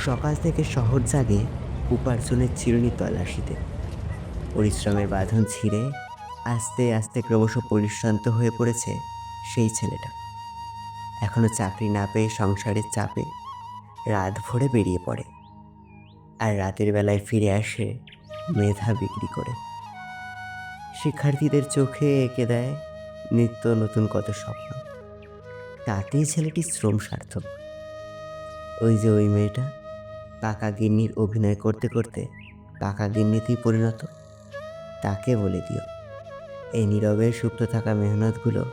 সকাল থেকে শহর জাগে উপার্জনের চিরুনি তল্লাশিতে। পরিশ্রমের বাঁধন ছিঁড়ে আস্তে আস্তে ক্রমশ পরিশ্রান্ত হয়ে পড়েছে সেই ছেলেটা। এখনো চাকরি না পেয়ে সংসারের চাপে রাত ভরে বেরিয়ে পড়ে, আর রাতের বেলায় ফিরে আসে মেধা বিক্রি করে। শিক্ষার্থীদের চোখে এঁকে দেয় নিত্য নতুন কত স্বপ্ন। তাতেই ছেলেটি শ্রম সার্থক। ওই যে ওই মেয়েটা পাকা গিন্নির অভিনয় করতে করতে পাকা গিন্নিতেই পরিণত, তাকে বলে দিও এই নীরবে সুপ্ত থাকা মেহনতগুলো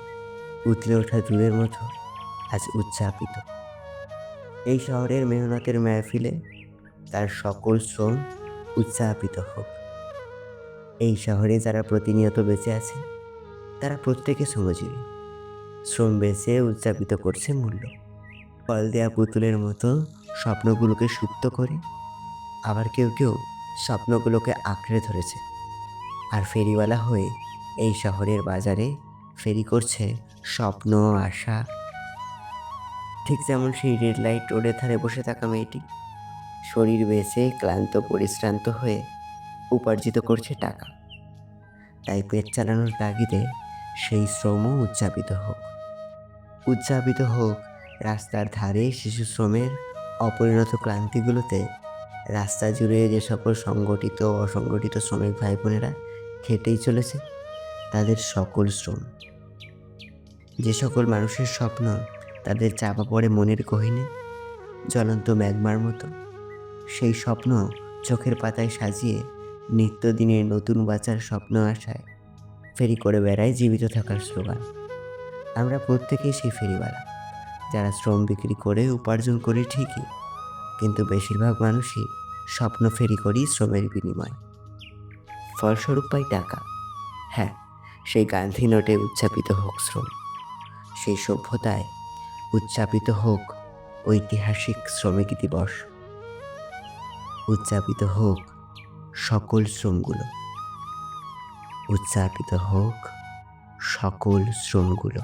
উতলে ওঠা দূরের মতো আজ উচ্চাপিত। এই শহরের মেহনতের মেহফিলে তার সকল শ্রম উচ্চাপিত হোক। এই শহরে যারা প্রতিনিয়ত বেঁচে আছে তারা প্রত্যেকে শ্রমজীবী। শ্রম বেঁচে উচ্চাপিত করছে মূল্য। ফল দেয়া পুতুলের মতো স্বপ্নগুলোকে সুপ্ত করে, আবার কেউ কেউ স্বপ্নগুলোকে আঁকড়ে ধরেছে আর ফেরিওয়ালা হয়ে এই শহরের বাজারে ফেরি করছে স্বপ্ন আশা। ঠিক যেমন সেই রেড লাইট রোডের ধারে বসে থাকা মেয়েটি শরীর বেঁচে ক্লান্ত পরিশ্রান্ত হয়ে উপার্জিত করছে টাকা। তাই পেট চালানোর তাগিদে সেই শ্রমও উচ্চাপিত হোক। উচ্চাপিত হোক রাস্তার ধারে শিশু শ্রমের অপরিণত ক্লান্তিগুলোতে। রাস্তা জুড়ে যে সকল সংগঠিত ও অসংগঠিত শ্রমিক ভাই বোনেরা খেটেই চলেছে, তাদের সকল শ্রম। যে সকল মানুষের স্বপ্ন তাদের চাপা পড়ে মনের গহীনে জ্বলন্ত ম্যাগমার মতো, সেই স্বপ্ন চোখের পাতায় সাজিয়ে নিত্যদিনের নতুন বাঁচার স্বপ্ন আশায় ফেরি করে বেড়ায় জীবিত থাকার স্লোগান। আমরা প্রত্যেকেই সেই ফেরিওয়ালা, যারা শ্রম বিক্রি করে উপার্জন করি ঠিকই, কিন্তু বেশিরভাগ মানুষই স্বপ্ন ফেরি করি শ্রমের বিনিময়। ফলস্বরূপ পাই টাকা। হ্যাঁ, সেই গান্ধী নোটে উচ্চাপিত হোক শ্রম। সেই সভ্যতায় উচ্চাপিত হোক ঐতিহাসিক শ্রমিক দিবস। উচ্চাপিত হোক সকল শ্রমগুলো। উচ্চাপিত হোক সকল শ্রমগুলো।